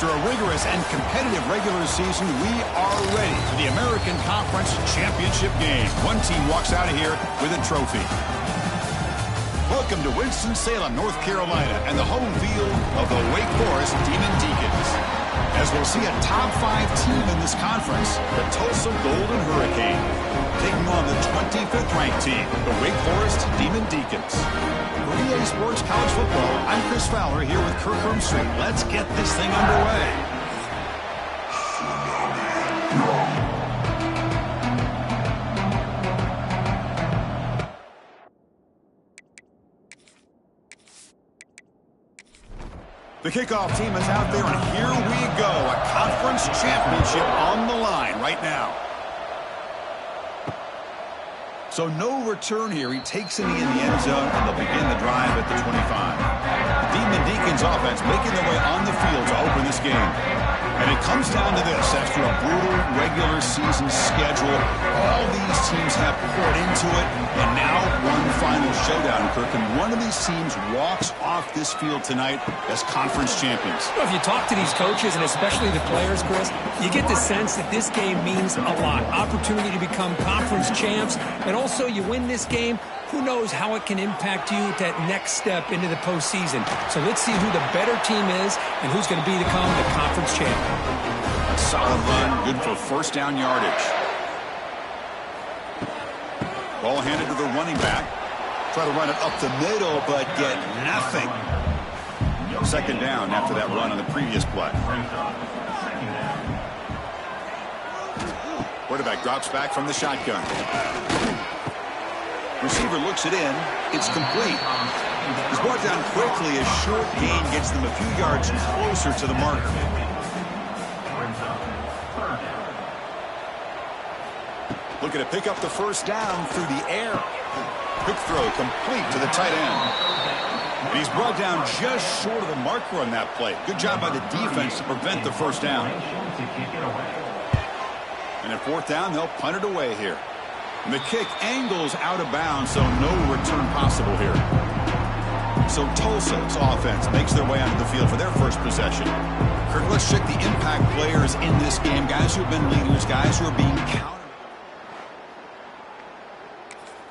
After a rigorous and competitive regular season, we are ready for the American Conference Championship game. One team walks out of here with a trophy. Welcome to Winston-Salem, North Carolina, and the home field of the Wake Forest Demon Deacons. As we'll see a top 5 team in this conference, the Tulsa Golden Hurricanes, taking on the 25th ranked team, the Wake Forest Demon Deacons. For EA Sports College Football, I'm Chris Fowler here with Kirk Street. Let's get this thing underway. The kickoff team is out there, and here we go. A conference championship on the line right now. So no return here. He takes it in the end zone, and they'll begin the drive at the 25. The Demon Deacons offense making their way on the field to open this game. And it comes down to this. After a brutal regular season schedule, all these teams have poured into it, and now one final showdown, Kirk. And one of these teams walks off this field tonight as conference champions. Well, if you talk to these coaches, and especially the players, Chris, you get the sense that this game means a lot. Opportunity to become conference champs, and also you win this game, who knows how it can impact you at that next step into the postseason. So let's see who the better team is and who's going to become the conference champion. A solid run, good for first down yardage. Ball handed to the running back. Try to run it up the middle, but get nothing. Second down after that run on the previous play. Quarterback drops back from the shotgun. Receiver looks it in. It's complete. He's brought down quickly. A short gain gets them a few yards closer to the marker. Looking to pick up the first down through the air. Quick throw complete to the tight end. And he's brought down just short of the marker on that play. Good job by the defense to prevent the first down. And at fourth down, they'll punt it away here. And the kick angles out of bounds, so no return possible here. So Tulsa's offense makes their way onto the field for their first possession. Kirk, let's check the impact players in this game. Guys who have been leaders, guys who are being counted.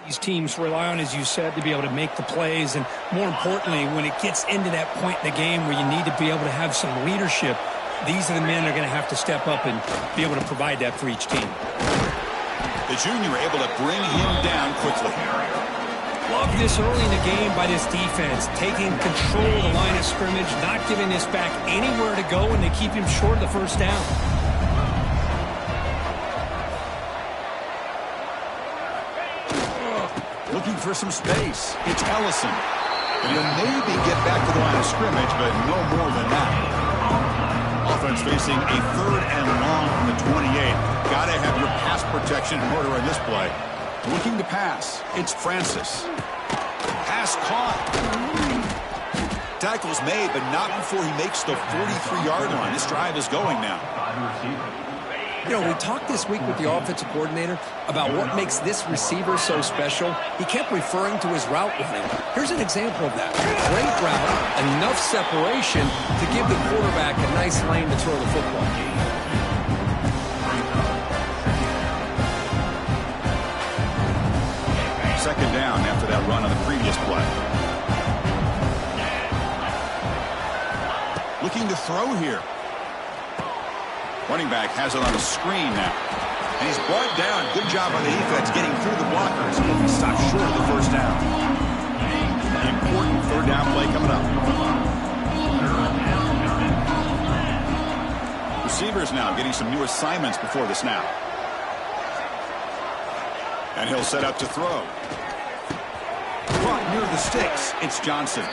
These teams rely on, as you said, to be able to make the plays, and more importantly, when it gets into that point in the game where you need to be able to have some leadership, these are the men that are going to have to step up and be able to provide that for each team. The junior able to bring him down quickly. Love this early in the game by this defense, taking control of the line of scrimmage, not giving this back anywhere to go, and they keep him short of the first down. Looking for some space. It's Ellison. And he'll maybe get back to the line of scrimmage, but no more than that. Offense facing a third and long from the 28. Got to have your pass protection in order in this play. Looking to pass. It's Francis. Pass caught. Tackle's made, but not before he makes the 43-yard line. This drive is going now. You know, we talked this week with the offensive coordinator about what makes this receiver so special. He kept referring to his route running. Here's an example of that. Great route, enough separation to give the quarterback a nice lane to throw the football. Second down after that run on the previous play. Looking to throw here. Running back has it on a screen now. And he's brought down. Good job on the defense getting through the blockers. He stopped short of the first down. An important third down play coming up. Receivers now getting some new assignments before the snap. And he'll set up to throw. Brought near the sticks. It's Johnson.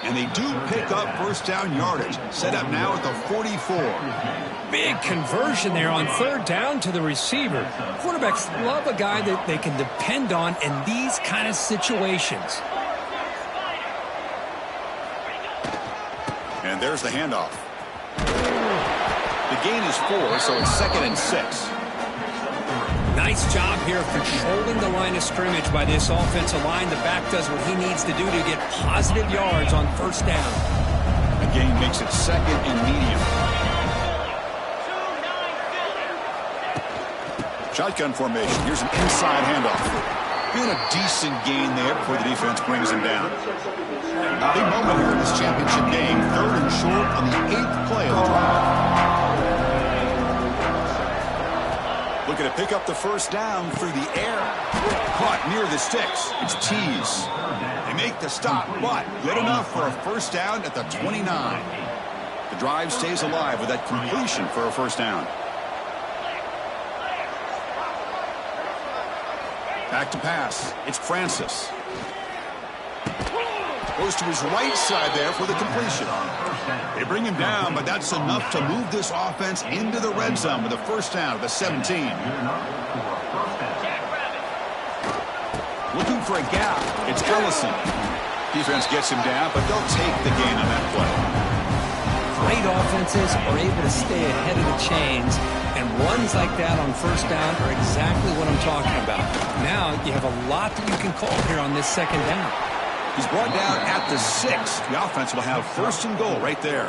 And they do pick up first down yardage. Set up now at the 44. Big conversion there on third down to the receiver. Quarterbacks love a guy that they can depend on in these kind of situations. And there's the handoff. The gain is 4, so it's 2nd and 6. Nice job here of controlling the line of scrimmage by this offensive line. The back does what he needs to do to get positive yards on first down. The gain makes it 2nd and medium. Shotgun formation. Here's an inside handoff. Doing a decent gain there before the defense brings him down. A big moment here in this championship game. 3rd and short on the 8th play of the drive. Looking to pick up the first down through the air. Caught near the sticks. It's Tease. They make the stop, but good enough for a first down at the 29. The drive stays alive with that completion for a first down. Back to pass. It's Francis. Goes to his right side there for the completion. They bring him down, but that's enough to move this offense into the red zone with a first down at the 17. Looking for a gap. It's Ellison. Defense gets him down, but they'll take the gain on that play. Great offenses are able to stay ahead of the chains, and runs like that on first down are exactly what I'm talking about. Now you have a lot that you can call here on this second down. He's brought down at the 6. The offense will have 1st and goal right there.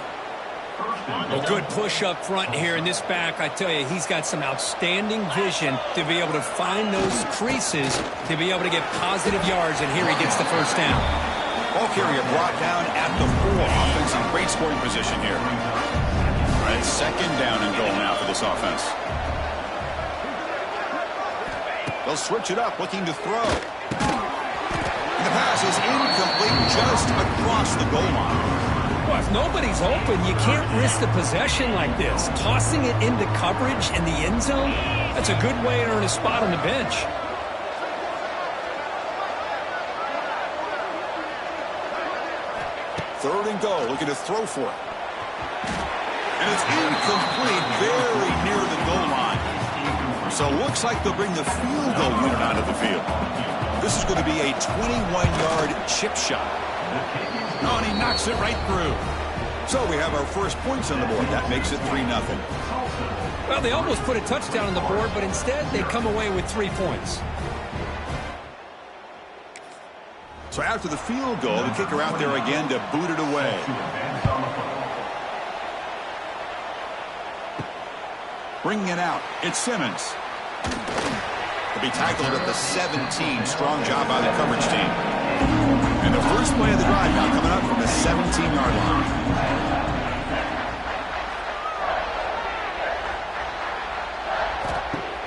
A good push up front here in this back. I tell you, he's got some outstanding vision to be able to find those creases, to be able to get positive yards, and here he gets the first down. Ball carrier brought down at the 4. Offense in great scoring position here. All right, 2nd down and goal now for this offense. They'll switch it up, looking to throw. And the pass is incomplete just across the goal line. Well, if nobody's open, you can't risk the possession like this. Tossing it into coverage in the end zone, that's a good way to earn a spot on the bench. Third and goal, looking to throw for it. And it's incomplete, very near the goal line. So it looks like they'll bring the field goal unit onto the field. This is going to be a 21-yard chip shot. Oh, and he knocks it right through. So we have our first points on the board. That makes it 3-0. Well, they almost put a touchdown on the board, but instead they come away with 3 points. So after the field goal, the kicker out there again to boot it away. Bringing it out, it's Simmons. He'll be tackled at the 17. Strong job by the coverage team. And the first play of the drive now coming up from the 17-yard line.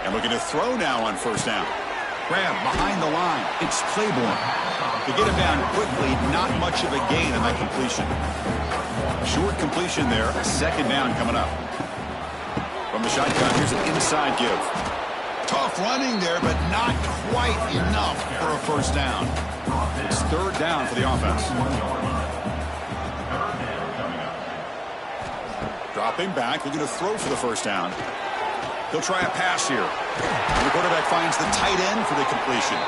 And looking to throw now on first down. Grab behind the line. It's Claiborne. To get him down quickly, not much of a gain on that completion. Short completion there, a 2nd down coming up. From the shotgun, here's an inside give. Tough running there, but not quite enough for a first down. It's 3rd down for the offense. Dropping back, looking to throw for the first down. He'll try a pass here. And the quarterback finds the tight end for the completion.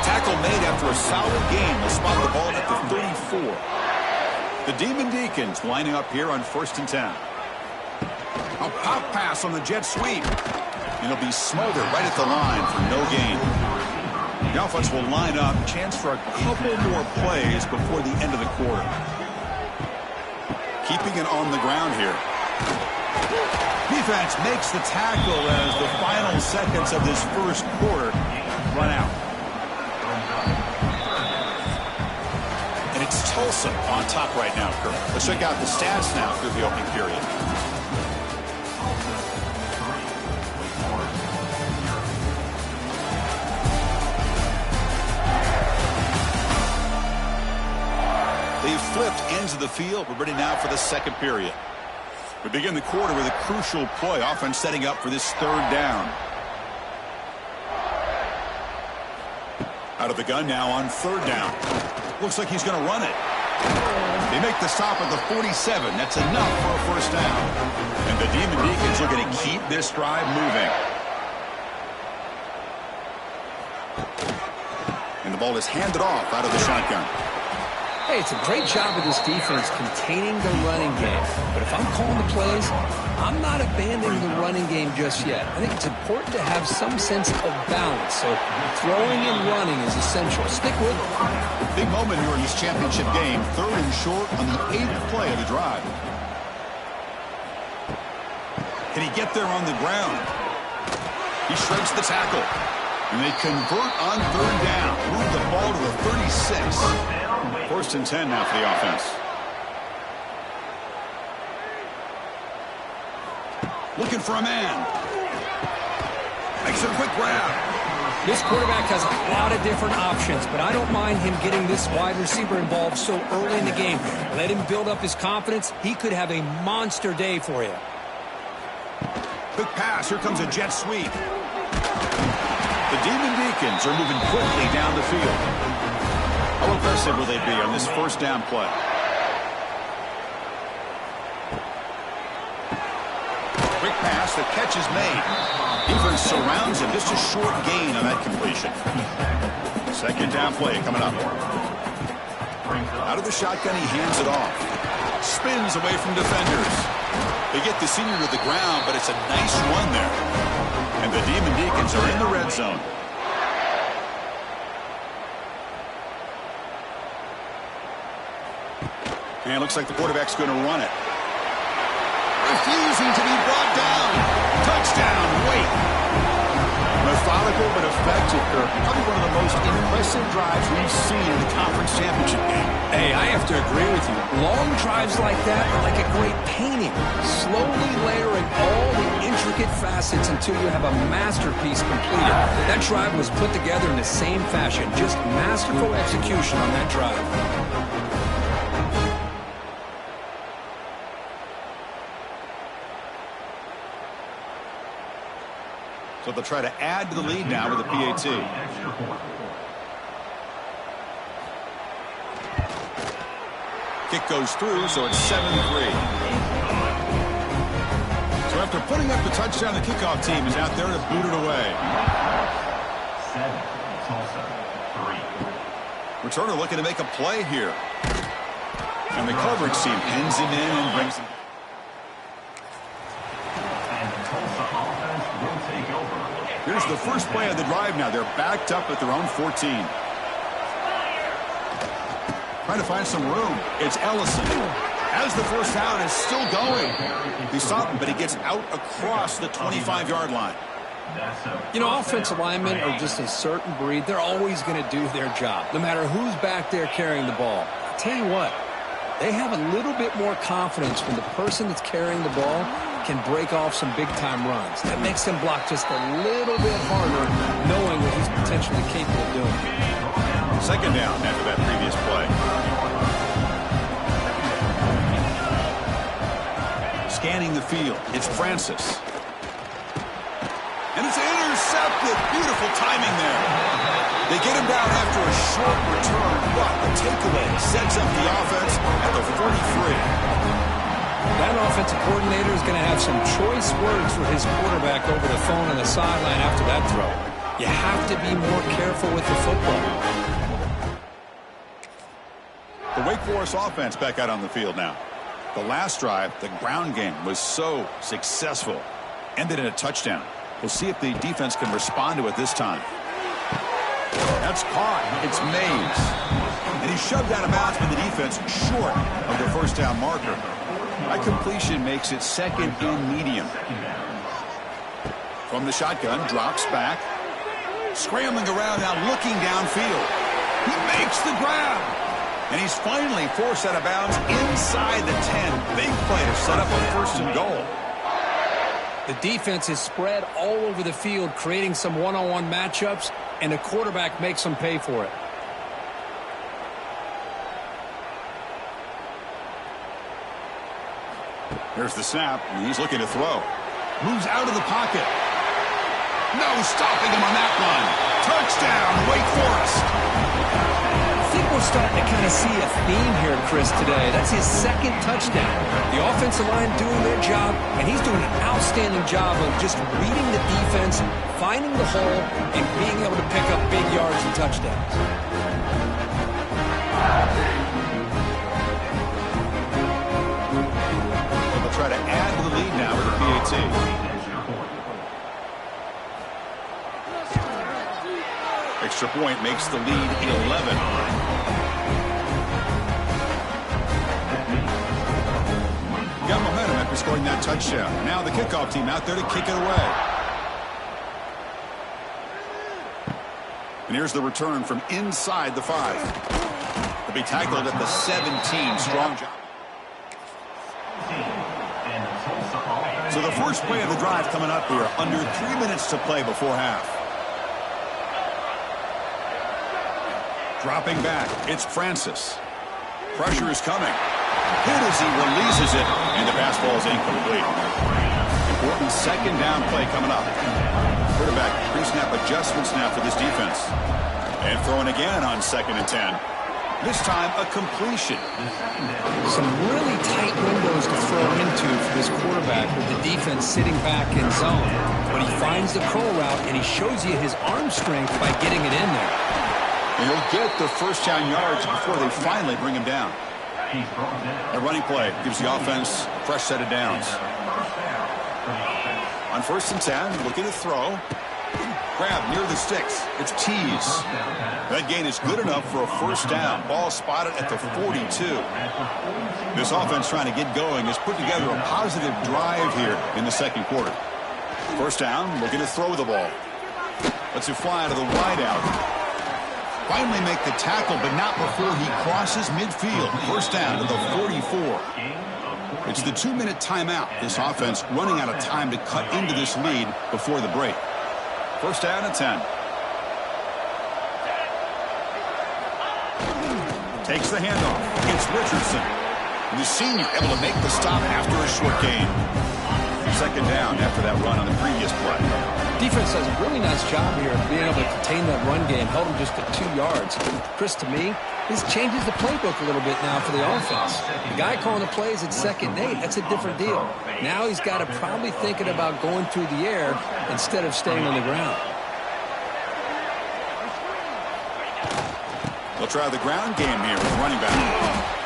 Tackle made after a solid gain. Will spot the ball at the 34. The Demon Deacons lining up here on 1st and 10. A pop pass on the jet sweep. And it'll be smothered right at the line for no gain. The offense will line up. Chance for a couple more plays before the end of the quarter. Keeping it on the ground here. Defense makes the tackle as the final seconds of this first quarter run out. And it's Tulsa on top right now, Kirk. Let's check out the stats now through the opening period. They've flipped ends of the field. We're ready now for the second period. We begin the quarter with a crucial play. Offense setting up for this 3rd down. Out of the gun now on 3rd down. Looks like he's going to run it. They make the stop at the 47. That's enough for a first down. And the Demon Deacons are going to keep this drive moving. And the ball is handed off out of the shotgun. Hey, it's a great job of this defense containing the running game. But if I'm calling the plays, I'm not abandoning the running game just yet. I think it's important to have some sense of balance. So throwing and running is essential. Stick with it. Big moment here in this championship game. 3rd and short on the 8th play of the drive. Can he get there on the ground? He shrinks the tackle. And they convert on third down. Move the ball to the 36. First and 10 now for the offense. Looking for a man. Makes a quick grab. This quarterback has a lot of different options, but I don't mind him getting this wide receiver involved so early in the game. Let him build up his confidence. He could have a monster day for you. Quick pass. Here comes a jet sweep. The Demon Deacons are moving quickly down the field. How aggressive will they be on this first down play? Quick pass. The catch is made. Defense surrounds him. Just a short gain on that completion. Second down play coming up. Out of the shotgun, he hands it off. Spins away from defenders. They get the senior to the ground, but it's a nice run there. And the Demon Deacons are in the red zone. And it looks like the quarterback's going to run it. Refusing to be brought down. Touchdown, Wake. Methodical but effective, Kirk. Probably one of the most impressive drives we've seen in the conference championship game. Hey, I have to agree with you. Long drives like that are like a great painting. Slowly layering all the intricate facets until you have a masterpiece completed. That drive was put together in the same fashion. Just masterful execution on that drive. So they'll try to add to the lead now with a PAT. Kick goes through, so it's 7-3. So after putting up the touchdown, the kickoff team is out there to boot it away. 7, Tulsa, 3. Returner looking to make a play here. And the coverage team pins him in and brings him. Here's the first play of the drive now. They're backed up at their own 14. Trying to find some room. It's Ellison. As the first down is still going. He stopped him, but he gets out across the 25-yard line. You know, offensive linemen are just a certain breed. They're always going to do their job, no matter who's back there carrying the ball. I'll tell you what, they have a little bit more confidence when the person that's carrying the ball can break off some big-time runs. That makes them block just a little bit harder, knowing what he's potentially capable of doing. Second down after that previous play. Scanning the field, it's Francis. And it's intercepted. Beautiful timing there. They get him down after a short return, but the takeaway sets up the offense at the 43. That offensive coordinator is going to have some choice words for his quarterback over the phone on the sideline after that throw. You have to be more careful with the football. The Wake Forest offense back out on the field now. The last drive, the ground game, was so successful. Ended in a touchdown. We'll see if the defense can respond to it this time. That's caught. It's Mays. And he's shoved out of bounds by the defense short of the first down marker. That completion makes it second and medium. From the shotgun, drops back. Scrambling around now, looking downfield. He makes the grab. And he's finally forced out of bounds inside the 10. Big play to set up a first and goal. The defense is spread all over the field, creating some one-on-one matchups, and the quarterback makes them pay for it. Here's the snap, and he's looking to throw. Moves out of the pocket. No stopping him on that one. Touchdown, Wake Forest. I think we're starting to kind of see a theme here, Chris, today. That's his second touchdown. The offensive line doing their job, and he's doing an outstanding job of just reading the defense, finding the hole, and being able to pick up big yards and touchdowns. They'll try to add to the lead now with a PAT. Extra point makes the lead 11. Got momentum after scoring that touchdown. Now the kickoff team out there to kick it away. And here's the return from inside the 5. He'll be tackled at the 17. Strong job. So the first play of the drive coming up here. Under 3 minutes to play before half. Dropping back. It's Francis. Pressure is coming. Hit as he releases it. And the pass ball is incomplete. Important second down play coming up. Quarterback pre-snap adjustments now for this defense. And throwing again on 2nd and 10. This time a completion. Some really tight windows to throw into for this quarterback with the defense sitting back in zone. But he finds the curl route and he shows you his arm strength by getting it in there. And he'll get the first down yards before they finally bring him down. A running play gives the offense a fresh set of downs. On 1st and 10, looking to throw. Grab near the sticks. It's Tease. That gain is good enough for a first down. Ball spotted at the 42. This offense trying to get going has put together a positive drive here in the second quarter. First down, looking to throw the ball. Lets it fly out of the wide out. Finally make the tackle, but not before he crosses midfield. First down to the 44. It's the 2-minute timeout. This offense running out of time to cut into this lead before the break. First down and 10. Takes the handoff. It's Richardson. And the senior able to make the stop after a short gain. Second down after that run on the previous play. Defense does a really nice job here of being able to contain that run game. Held him just to 2 yards. Chris, to me, this changes the playbook a little bit now for the offense. The guy calling the plays at 2nd and 8, that's a different deal. Now he's got to probably thinking about going through the air instead of staying on the ground. They'll try the ground game here with running back.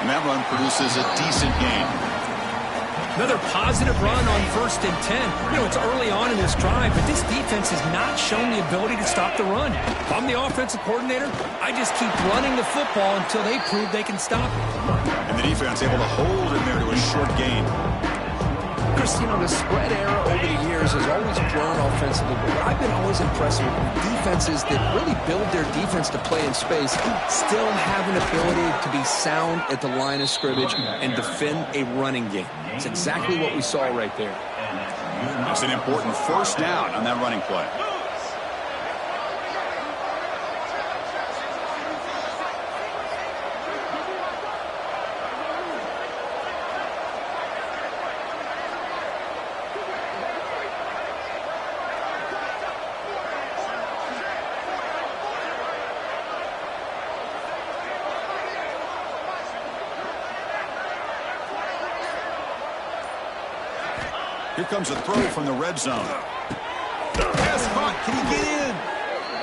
And that run produces a decent gain. Another positive run on 1st and 10. You know, it's early on in this drive, but this defense has not shown the ability to stop the run. If I'm the offensive coordinator, I just keep running the football until they prove they can stop it. And the defense able to hold him there to a short gain. Chris, you know, the spread era over the years has always grown offensively, but I've been always impressed with defenses that really build their defense to play in space, still have an ability to be sound at the line of scrimmage and defend a running game. It's exactly what we saw right there. That's an important first down on that running play. Here comes a throw from the red zone. Pass caught. Can he get in?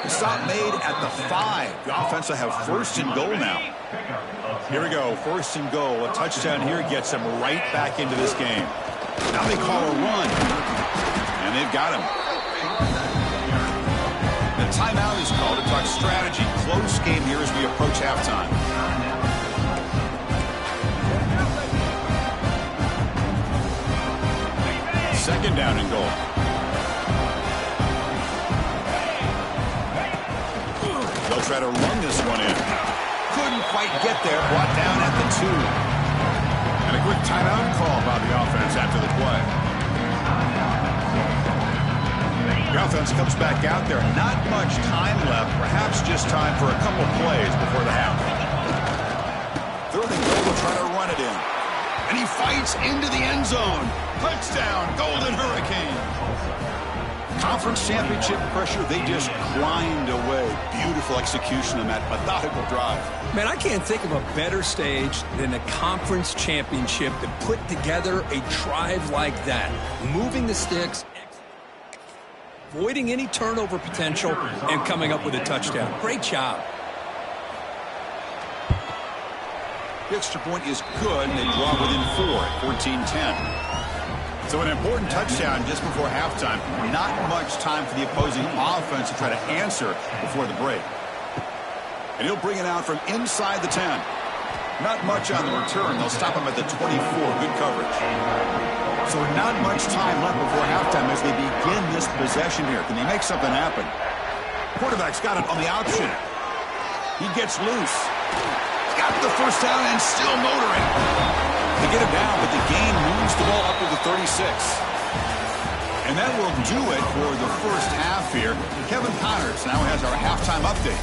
The stop made at the 5. The offense will have 1st and goal now. Here we go. 1st and goal. A touchdown here gets them right back into this game. Now they call a run. And they've got him. The timeout is called to talk strategy. Close game here as we approach halftime. Second down and goal. They'll try to run this one in. Couldn't quite get there. Brought down at the 2. And a quick timeout call by the offense after the play. The offense comes back out there. Not much time left. Perhaps just time for a couple plays before the half. 3rd and goal. They'll try to run it in. And he fights into the end zone. Touchdown, Golden Hurricanes. Conference championship pressure, they just grind away. Beautiful execution on that methodical drive. Man, I can't think of a better stage than a conference championship to put together a drive like that. Moving the sticks, avoiding any turnover potential, and coming up with a touchdown. Great job. The extra point is good, and they draw within 4 at 14-10. So an important touchdown just before halftime. Not much time for the opposing offense to try to answer before the break. And he'll bring it out from inside the 10. Not much on the return. They'll stop him at the 24. Good coverage. So not much time left before halftime as they begin this possession here. Can they make something happen? Quarterback's got it on the option. He gets loose. Got the first down and still motoring. They get him down, but the gain moves the ball up to the 36. And that will do it for the first half here. Kevin Connors now has our halftime update.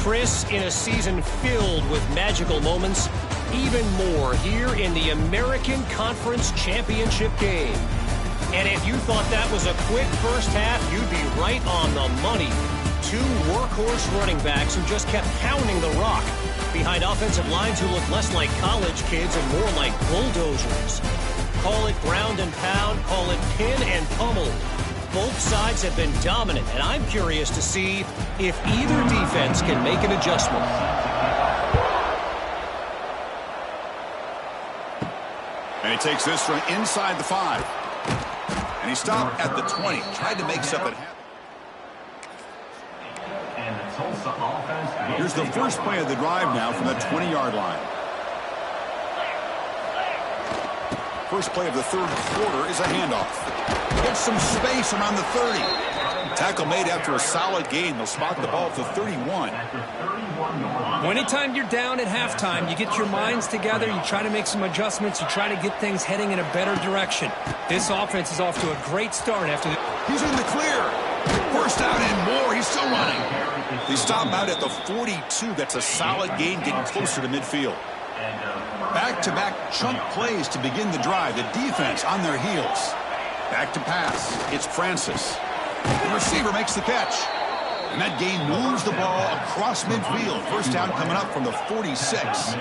Chris, in a season filled with magical moments, even more here in the American Conference Championship game. And if you thought that was a quick first half, you'd be right on the money. Two workhorse running backs who just kept pounding the rock behind offensive lines who look less like college kids and more like bulldozers. Call it ground and pound, call it pin and pummel. Both sides have been dominant, and I'm curious to see if either defense can make an adjustment. And he takes this from inside the 5. And he stopped at the 20. Tried to make something happen. And the Tulsa offense. Here's the first play of the drive now from the 20-yard line. First play of the third quarter is a handoff. Gets some space around the 30. Tackle made after a solid gain. They'll spot the ball at the 31. Anytime you're down at halftime, you get your minds together, you try to make some adjustments, you try to get things heading in a better direction. This offense is off to a great start after the... He's in the clear. First down and more. He's still running. They stop out at the 42. That's a solid gain, getting closer to midfield. Back-to-back chunk plays to begin the drive. The defense on their heels. Back to pass. It's Francis. The receiver makes the catch. And that gain moves the ball across midfield. First down coming up from the 46.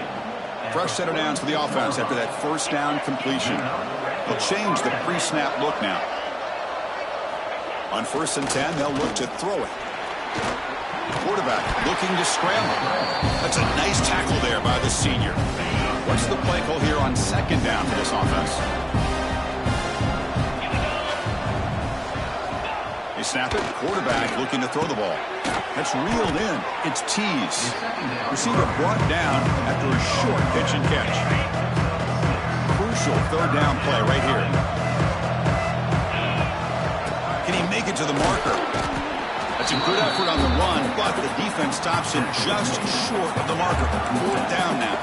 Fresh set of downs for the offense after that first down completion. They'll change the pre-snap look now. On 1st and 10, they'll look to throw it. Quarterback looking to scramble. That's a nice tackle there by the senior. What's the play call here on 2nd down for this offense? They snap it. Quarterback looking to throw the ball. That's reeled in. It's tees. Receiver brought down after a short pitch and catch. Crucial 3rd down play right here. Can he make it to the marker? That's a good effort on the run, but the defense stops him just short of the marker. 4th down now.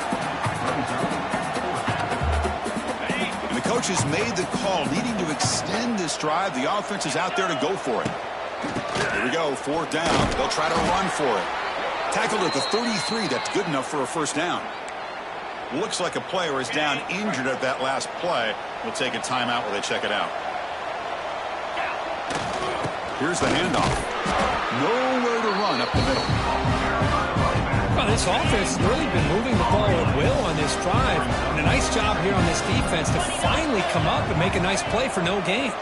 And the coaches made the call, needing to extend this drive. The offense is out there to go for it. Here we go, 4th down. They'll try to run for it. Tackled at the 33. That's good enough for a first down. Looks like a player is down injured at that last play. We'll take a timeout while they check it out. Here's the handoff. Nowhere to run up the middle. Well, this offense has really been moving the ball at will on this drive. And a nice job here on this defense to finally come up and make a nice play for no gain.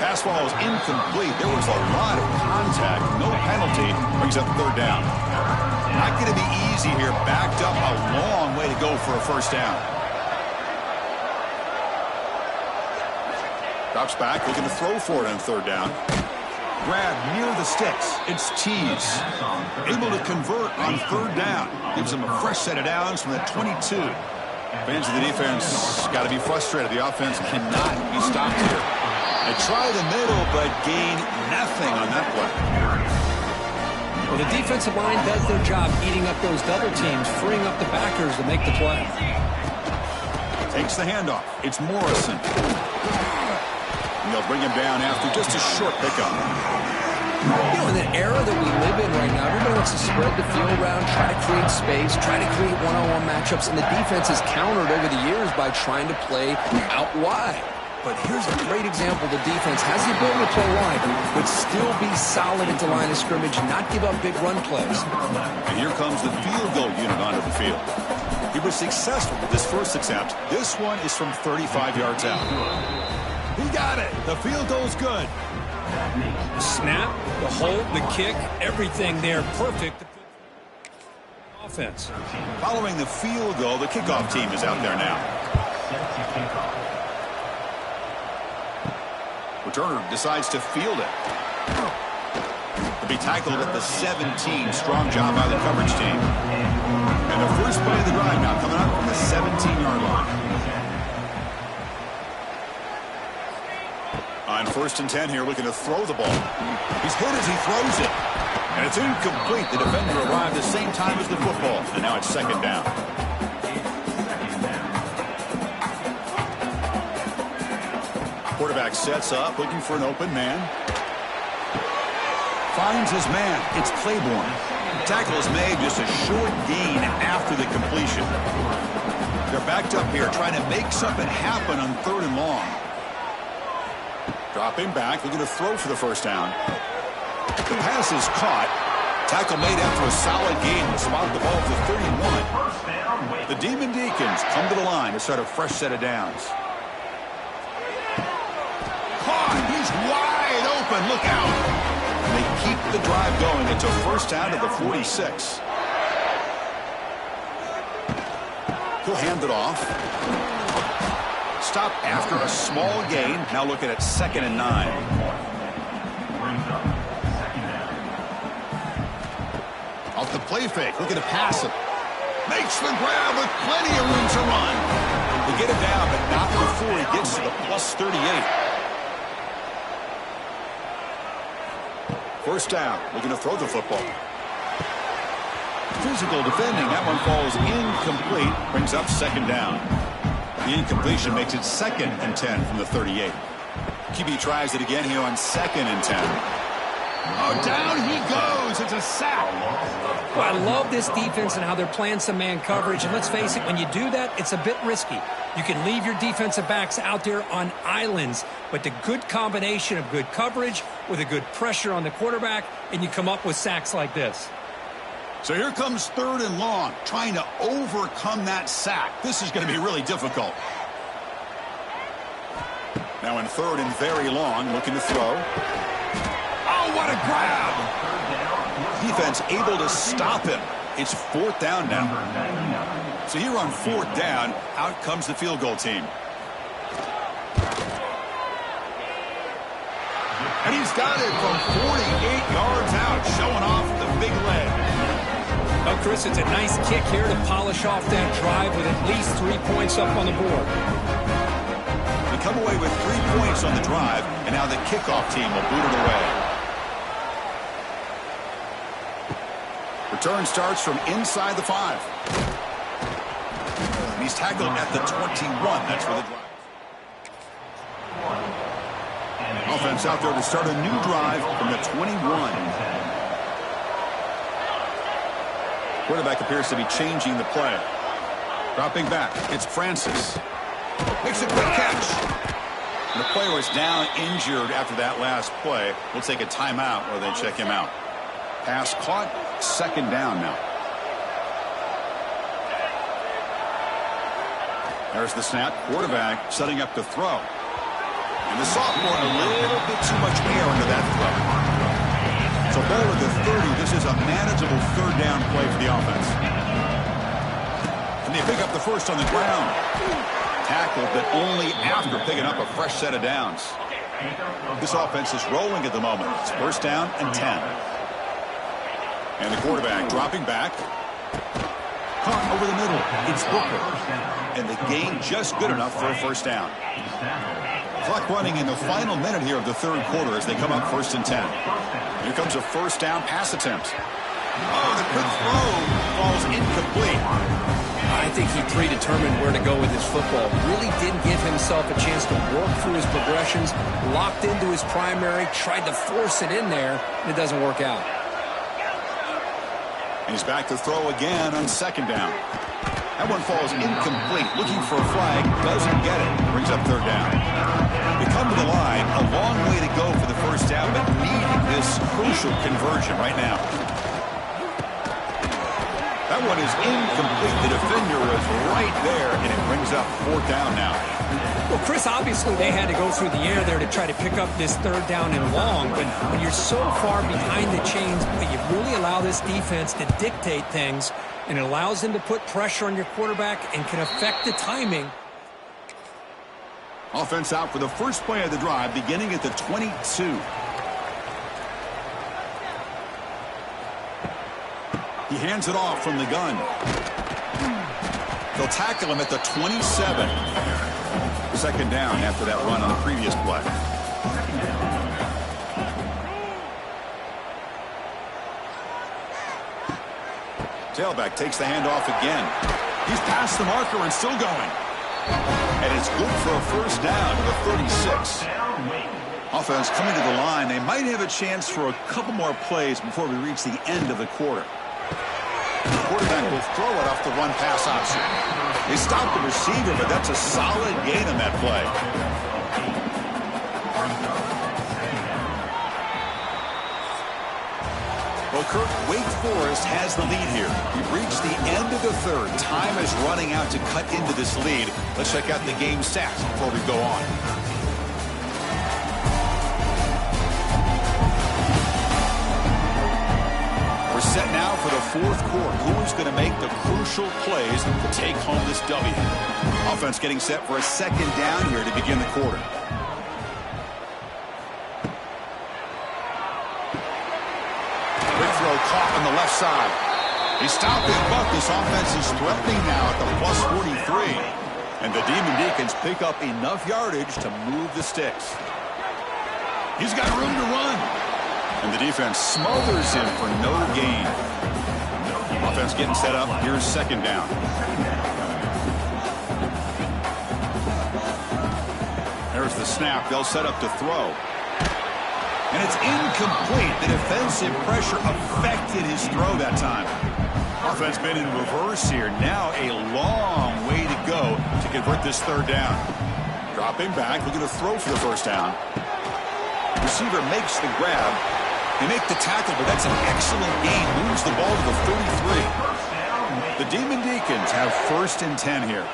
Pass ball is incomplete. There was a lot of contact. No penalty. Brings up 3rd down. Not going to be easy here. Backed up a long way to go for a first down. Drops back, looking to throw for it on 3rd down. Grab near the sticks. It's Tees. Able to convert on 3rd down. Gives them a fresh set of downs from the 22. Fans of the defense got to be frustrated. The offense cannot be stopped here. They try the middle, but gain nothing on that play. Well, the defensive line does their job eating up those double teams, freeing up the backers to make the play. Takes the handoff. It's Morrison. And they'll bring him down after just a short pickup. You know, in the era that we live in right now, everybody wants to spread the field around, try to create space, try to create one-on-one matchups, and the defense has countered over the years by trying to play out wide. But here's a great example. The defense has the ability to play wide, but still be solid at the line of scrimmage, not give up big run plays. And here comes the field goal unit onto the field. He was successful with this first attempt. This one is from 35 yards out. He got it. The field goal's good. The snap, the hold, the kick, everything there perfect. Offense. Following the field goal, the kickoff team is out there now. Returner decides to field it. To be tackled at the 17. Strong job by the coverage team. And the first play of the drive now coming up from the 17-yard line. On 1st and 10 here, looking to throw the ball. He's hit as he throws it. And it's incomplete. The defender arrived the same time as the football. And now it's 2nd down. Quarterback sets up, looking for an open man. Finds his man. It's Claiborne. Tackle is made, just a short gain after the completion. They're backed up here, trying to make something happen on 3rd and long. Dropping back, looking to throw for the 1st down. The pass is caught. Tackle made after a solid gain to spot the ball to 31. The Demon Deacons come to the line to start a fresh set of downs. Caught! He's wide open. Look out! And they keep the drive going. It's a 1st down to the 46. He'll hand it off. Stop after a small gain. Now looking at 2nd and 9. Off the play fake. Looking to pass it. Makes the grab with plenty of room to run. They get it down, but not before he gets to the plus 38. 1st down. Looking to throw the football. Physical defending. That one falls incomplete. Brings up 2nd down. The incompletion makes it 2nd and 10 from the 38. QB tries it again here on 2nd and 10. Oh, down he goes. It's a sack. Well, I love this defense and how they're playing some man coverage. And let's face it, when you do that, it's a bit risky. You can leave your defensive backs out there on islands, but the good combination of good coverage with a good pressure on the quarterback, and you come up with sacks like this. So here comes 3rd and long, trying to overcome that sack. This is going to be really difficult. Now in 3rd and very long, looking to throw. Oh, what a grab! Defense able to stop him. It's 4th down now. So here on 4th down, out comes the field goal team. And he's got it from 48 yards out, showing off the big leg. Well, Chris, it's a nice kick here to polish off that drive with at least 3 points up on the board. They come away with 3 points on the drive, and now the kickoff team will boot it away. Return starts from inside the 5. And he's tackled at the 21. That's for the drive. Offense out there to start a new drive from the 21. Quarterback appears to be changing the play. Dropping back. It's Francis. Makes a quick catch. And the player was down injured after that last play. We'll take a timeout while they check him out. Pass caught. 2nd down now. There's the snap. Quarterback setting up to throw. And the sophomore a little bit too much air under that throw. So ball at the 30. This is a manageable 3rd down play for the offense. And they pick up the 1st on the ground. Tackled, but only after picking up a fresh set of downs. This offense is rolling at the moment. It's 1st down and 10. And the quarterback dropping back. Caught over the middle. It's Booker. And the gain just good enough for a 1st down. Clock running in the final minute here of the 3rd quarter as they come up 1st and 10. Here comes a 1st down pass attempt. Oh, the quick throw falls incomplete. I think he predetermined where to go with his football. Really didn't give himself a chance to work through his progressions. Locked into his primary, tried to force it in there, and it doesn't work out. And he's back to throw again on 2nd down. That one falls incomplete. Looking for a flag. Doesn't get it. Brings up 3rd down. They come to the line. A long way to go for the 1st down, but needing this crucial conversion right now. That one is incomplete. The defender was right there, and it brings up 4th down now. Well, Chris, obviously they had to go through the air there to try to pick up this 3rd down and long, but when you're so far behind the chains, you really allow this defense to dictate things, and it allows them to put pressure on your quarterback and can affect the timing. Offense out for the first play of the drive, beginning at the 22. He hands it off from the gun. They'll tackle him at the 27. 2nd down after that run on the previous play. Tailback takes the handoff again. He's past the marker and still going. And it's good for a first down to the 36. Offense coming to the line. They might have a chance for a couple more plays before we reach the end of the quarter. The quarterback will throw it off the run pass option. They stopped the receiver, but that's a solid gain on that play. Well, Kirk, Wake Forest has the lead here. We've reached the end of the third. Time is running out to cut into this lead. Let's check out the game stats before we go on. We're set now for the fourth quarter. Who's going to make the crucial plays to take home this W? Offense getting set for a second down here to begin the quarter. Throw caught on the left side. He stopped his buck. This offense is threatening now at the +43. And the Demon Deacons pick up enough yardage to move the sticks. He's got room to run. And the defense smothers him for no gain. Offense getting set up. Here's second down. There's the snap. They'll set up to throw. And it's incomplete. The defensive pressure affected his throw that time. Offense been in reverse here. Now a long way to go to convert this third down. Dropping back, looking to throw for the first down. Receiver makes the grab. They make the tackle, but that's an excellent gain. Moves the ball to the 33. The Demon Deacons have 1st and 10 here.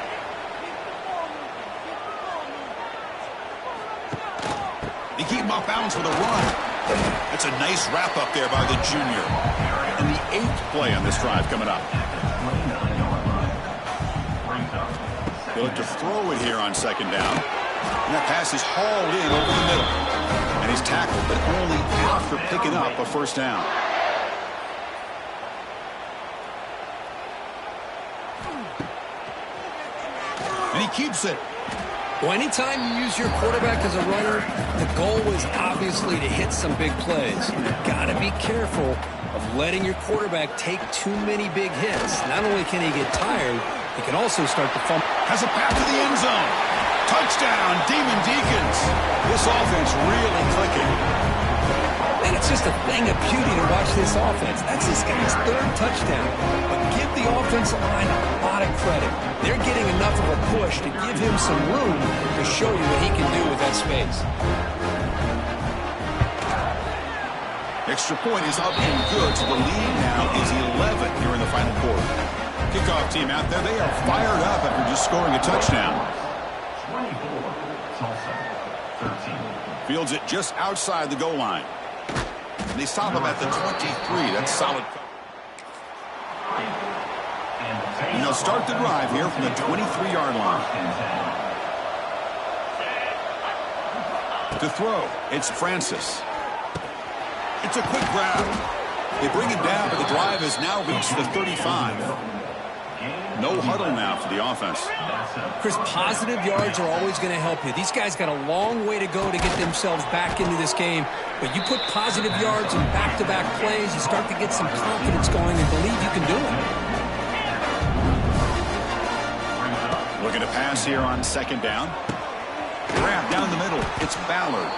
They keep him off balance with a run. That's a nice wrap up there by the junior. And the 8th play on this drive coming up. They look to throw it here on second down. And that pass is hauled in over the middle. And he's tackled, but only after picking up a first down. And he keeps it. Well, anytime you use your quarterback as a runner, the goal is obviously to hit some big plays. You've got to be careful of letting your quarterback take too many big hits. Not only can he get tired, he can also start to fumble. Has a path to the end zone. Touchdown, Demon Deacons. This offense really clicking. And it's just a thing of beauty to watch this offense. That's this guy's 3rd touchdown. But give the offensive line a lot of credit. They're getting enough of a push to give him some room to show you what he can do with that space. Extra point is up and good, so the lead now is 11 here in the final quarter. Kickoff team out there, they are fired up after just scoring a touchdown. 24, Tulsa, 13. Fields it just outside the goal line. And they stop him at the 23. That's solid. And they'll start the drive here from the 23-yard line. To throw, it's Francis. It's a quick grab. They bring him down, but the drive has now reached the 35. No huddle now for the offense. Chris, positive yards are always going to help you. These guys got a long way to go to get themselves back into this game. But you put positive yards in back-to-back plays, you start to get some confidence going and believe you can do it. Looking to pass here on second down. Grab down the middle. It's Ballard.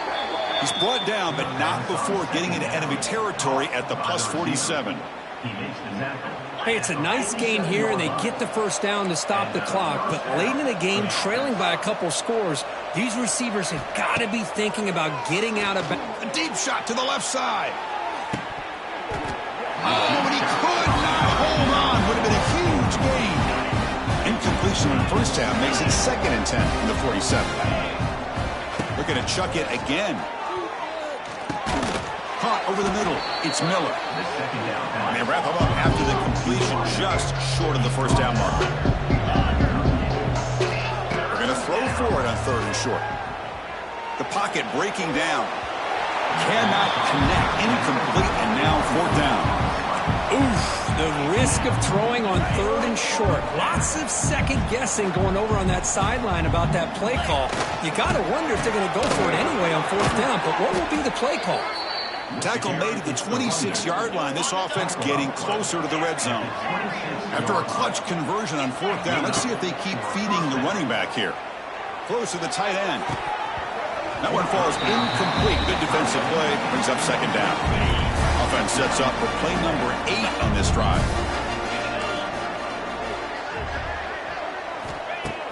He's brought down, but not before getting into enemy territory at the +47. Hey, it's a nice gain here, and they get the first down to stop the clock. But late in the game, trailing by a couple scores, these receivers have got to be thinking about getting out of bounds. A deep shot to the left side. Oh, but he could not hold on. Would have been a huge gain. Incompletion in the first half makes it 2nd and 10 from the 47. Looking to chuck it again. Caught over the middle. It's Miller. And they wrap him up after the completion just short of the first down marker. They're going to throw for it on 3rd and short. The pocket breaking down. Cannot connect. Incomplete, and now 4th down. Oof, the risk of throwing on 3rd and short. Lots of second guessing going over on that sideline about that play call. You got to wonder if they're going to go for it anyway on 4th down, but what will be the play call? Tackle made at the 26-yard line. This offense getting closer to the red zone. After a clutch conversion on 4th down, let's see if they keep feeding the running back here. Close to the tight end. That one falls incomplete. Good defensive play. Brings up 2nd down. Offense sets up for play number 8 on this drive.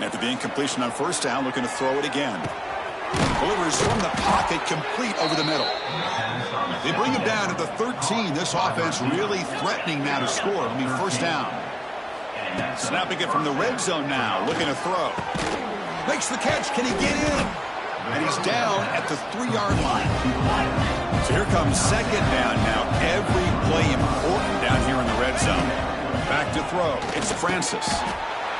After the incompletion on 1st down, looking to throw it again. Delivers from the pocket, complete over the middle. They bring him down at the 13. This offense really threatening now to score. It'll be 1st down. Snapping it from the red zone now, looking to throw. Makes the catch. Can he get in? And he's down at the 3-yard line. So here comes 2nd down now. Every play important down here in the red zone. Back to throw. It's Francis.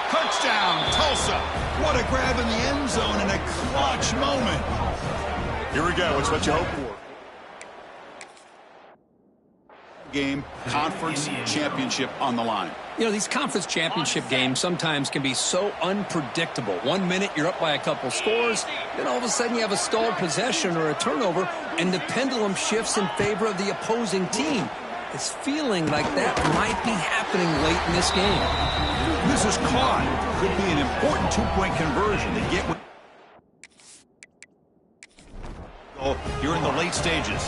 Touchdown, Tulsa. What a grab in the end zone in a clutch moment. Here we go. It's what you hope for. Game, conference championship on the line. You know, these conference championship games sometimes can be so unpredictable. 1 minute you're up by a couple scores, then all of a sudden you have a stalled possession or a turnover, and the pendulum shifts in favor of the opposing team. It's feeling like that might be happening late in this game. This is caught. Could be an important 2-point conversion to get with here in the late stages.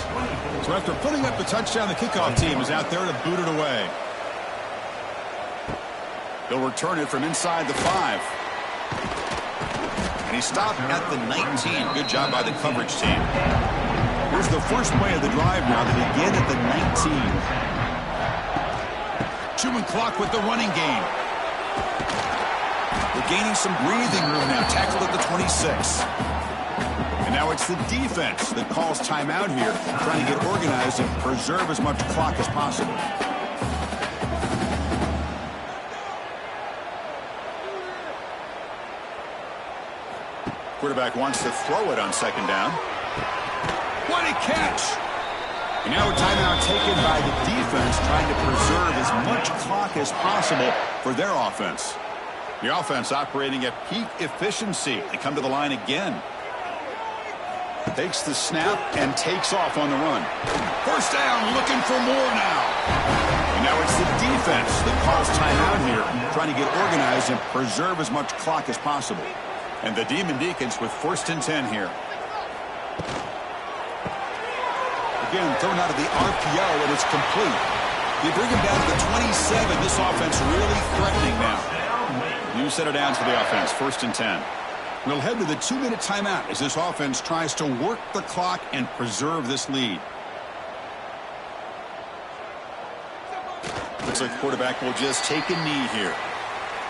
So after putting up the touchdown, the kickoff team is out there to boot it away. They'll return it from inside the 5. And he stopped at the 19. Good job by the coverage team. Here's the first play of the drive now. They begin at the 19. Chewing clock with the running game. They're gaining some breathing room now. Tackled at the 26. And now it's the defense that calls timeout here, trying to get organized and preserve as much clock as possible. Quarterback wants to throw it on 2nd down. What a catch! And now a timeout taken by the defense, trying to preserve as much clock as possible for their offense. The offense operating at peak efficiency. They come to the line again. Takes the snap and takes off on the run. 1st down, looking for more now. And now it's the defense that calls timeout here, trying to get organized and preserve as much clock as possible. And the Demon Deacons with 1st and 10 here. Again, thrown out of the RPO, and it's complete. They bring him down to the 27. This offense really threatening now. New set of downs for the offense, 1st and 10. We'll head to the 2-minute timeout as this offense tries to work the clock and preserve this lead. Looks like the quarterback will just take a knee here.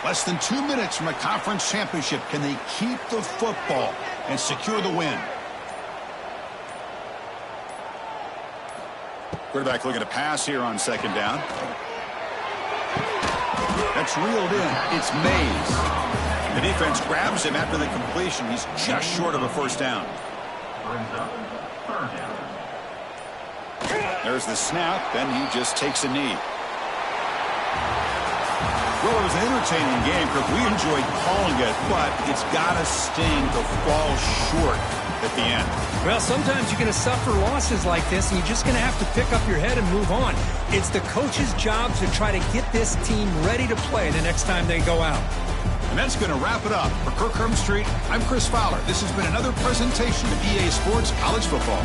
Less than 2 minutes from a conference championship. Can they keep the football and secure the win? Quarterback looking to pass here on 2nd down. That's reeled in. It's Mays. The defense grabs him after the completion. He's just short of a 1st down. There's the snap. Then he just takes a knee. Well, it was an entertaining game because we enjoyed calling it, but it's got to sting to fall short at the end. Well, sometimes you're going to suffer losses like this, and you're just going to have to pick up your head and move on. It's the coach's job to try to get this team ready to play the next time they go out. And that's going to wrap it up. For Kirk Street, I'm Chris Fowler. This has been another presentation of EA Sports College Football.